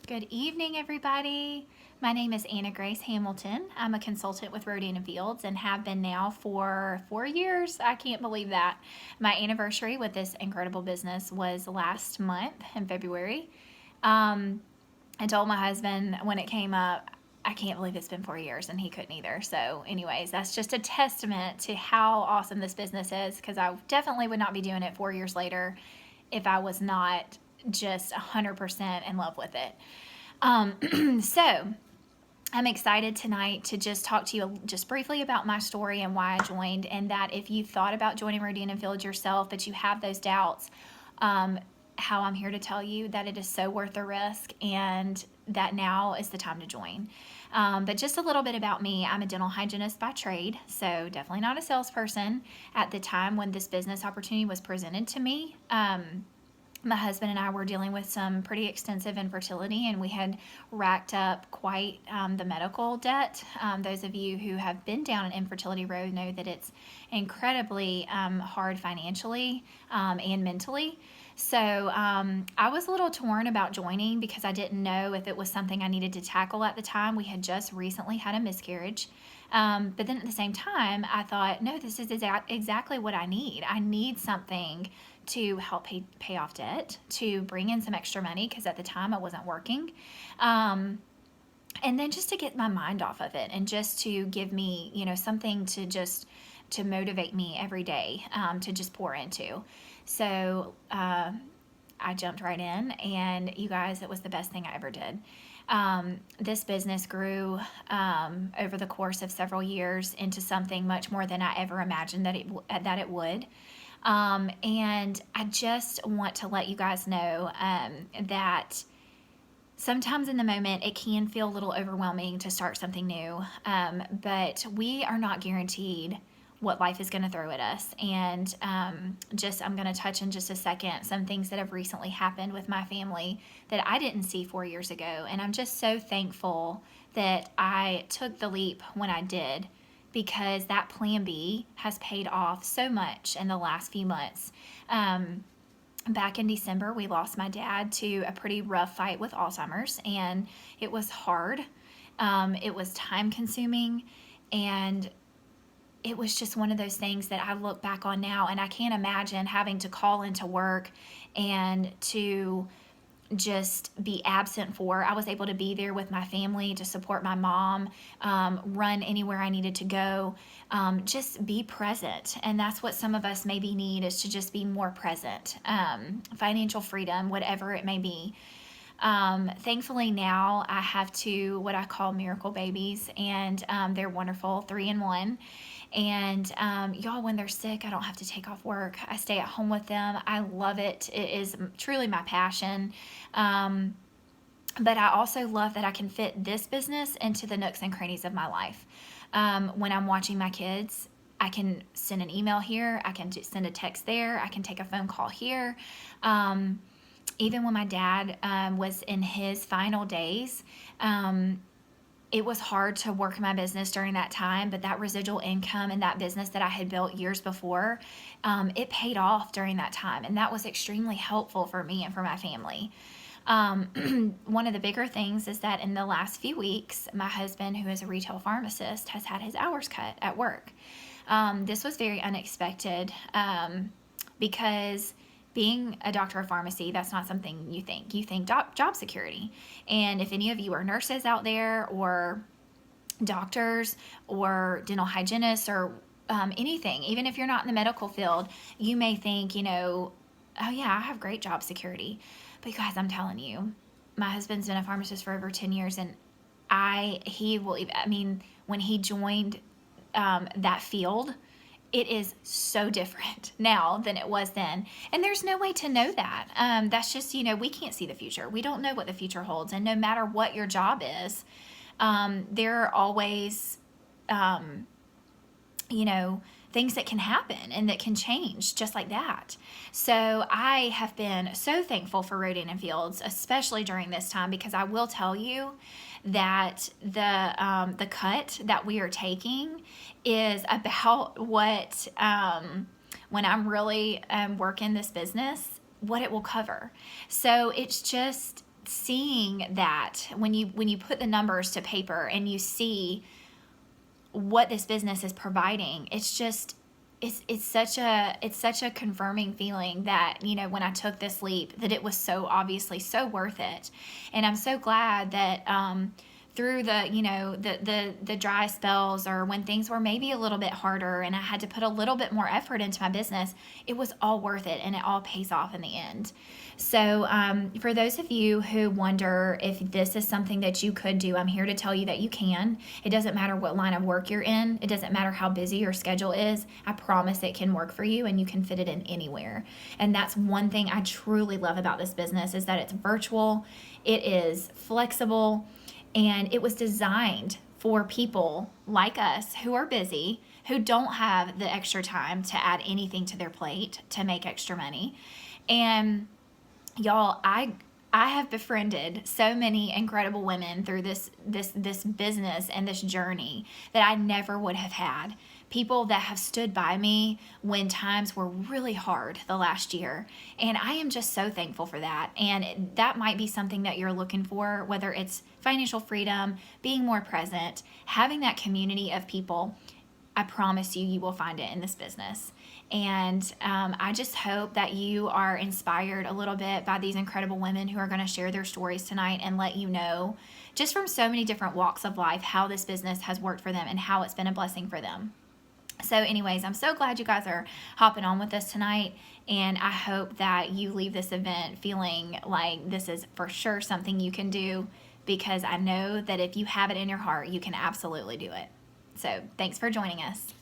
Good evening, everybody. My name is Anna Grace Hamilton. I'm a consultant with Rodan and Fields and have been now for 4 years. I can't believe that. My anniversary with this incredible business was last month in February. I told my husband when it came up, I can't believe it's been 4 years, and he couldn't either. So, anyways, that's just a testament to how awesome this business is because I definitely would not be doing it 4 years later if I was not just 100% in love with it. So I'm excited tonight to just talk to you just briefly about my story and why I joined, and that if you thought about joining Rodan and Fields yourself, but you have those doubts, how I'm here to tell you that it is so worth the risk and that now is the time to join. But just a little bit about me. I'm a dental hygienist by trade, so definitely not a salesperson. At the time when this business opportunity was presented to me, my husband and I were dealing with some pretty extensive infertility, and we had racked up quite the medical debt. Those of you who have been down an infertility road know that it's incredibly hard financially and mentally. So I was a little torn about joining because I didn't know if it was something I needed to tackle at the time. We had just recently had a miscarriage. But then at the same time, I thought, no, this is exactly what I need. I need something to help pay off debt, to bring in some extra money because at the time I wasn't working. And then just to get my mind off of it and just to give me, something to motivate me every day to just pour into. So I jumped right in, and you guys, it was the best thing I ever did. This business grew over the course of several years into something much more than I ever imagined that it would. And I just want to let you guys know that sometimes in the moment it can feel a little overwhelming to start something new, but we are not guaranteed what life is going to throw at us. And I'm going to touch in just a second some things that have recently happened with my family that I didn't see 4 years ago. And I'm just so thankful that I took the leap when I did, because that plan B has paid off so much in the last few months. Back in December, we lost my dad to a pretty rough fight with Alzheimer's, and it was hard. It was time consuming, and it was just one of those things that I look back on now, and I can't imagine having to call into work and to just be absent for. I was able to be there with my family to support my mom, run anywhere I needed to go, just be present. And that's what some of us maybe need, is to just be more present. Financial freedom, whatever it may be. Thankfully now I have two what I call miracle babies, and they're wonderful, 3 in 1. And y'all, when they're sick, I don't have to take off work. I stay at home with them. I love it. It is truly my passion. But I also love that I can fit this business into the nooks and crannies of my life. When I'm watching my kids, I can send an email here. I can send a text there. I can take a phone call here. Even when my dad was in his final days, it was hard to work my business during that time, but that residual income and that business that I had built years before, it paid off during that time. And that was extremely helpful for me and for my family. One of the bigger things is that in the last few weeks, my husband, who is a retail pharmacist, has had his hours cut at work. This was very unexpected because being a doctor of pharmacy, that's not something you think. You think job security. And if any of you are nurses out there, or doctors, or dental hygienists, or anything, even if you're not in the medical field, you may think, oh yeah, I have great job security. But guys, I'm telling you, my husband's been a pharmacist for over 10 years, and when he joined that field, it is so different now than it was then. And there's no way to know that. That's just, we can't see the future. We don't know what the future holds. And no matter what your job is, there are always, things that can happen and that can change just like that. So I have been so thankful for Rodan and Fields, especially during this time, because I will tell you that the cut that we are taking is about what, when I'm really working this business, what it will cover. So it's just seeing that when you put the numbers to paper and you see what this business is providing, it's such a confirming feeling that, when I took this leap, that it was so obviously so worth it. And I'm so glad that through the dry spells, or when things were maybe a little bit harder and I had to put a little bit more effort into my business, it was all worth it, and it all pays off in the end. So for those of you who wonder if this is something that you could do, I'm here to tell you that you can. It doesn't matter what line of work you're in. It doesn't matter how busy your schedule is. I promise it can work for you, and you can fit it in anywhere. And that's one thing I truly love about this business, is that it's virtual, it is flexible, and it was designed for people like us who are busy, who don't have the extra time to add anything to their plate to make extra money. And y'all, I have befriended so many incredible women through this business and this journey that I never would have had. People that have stood by me when times were really hard the last year. And I am just so thankful for that. And that might be something that you're looking for, whether it's financial freedom, being more present, having that community of people. I promise you, you will find it in this business. And I just hope that you are inspired a little bit by these incredible women who are going to share their stories tonight and let you know, just from so many different walks of life, how this business has worked for them and how it's been a blessing for them. So anyways, I'm so glad you guys are hopping on with us tonight, and I hope that you leave this event feeling like this is for sure something you can do, because I know that if you have it in your heart, you can absolutely do it. So thanks for joining us.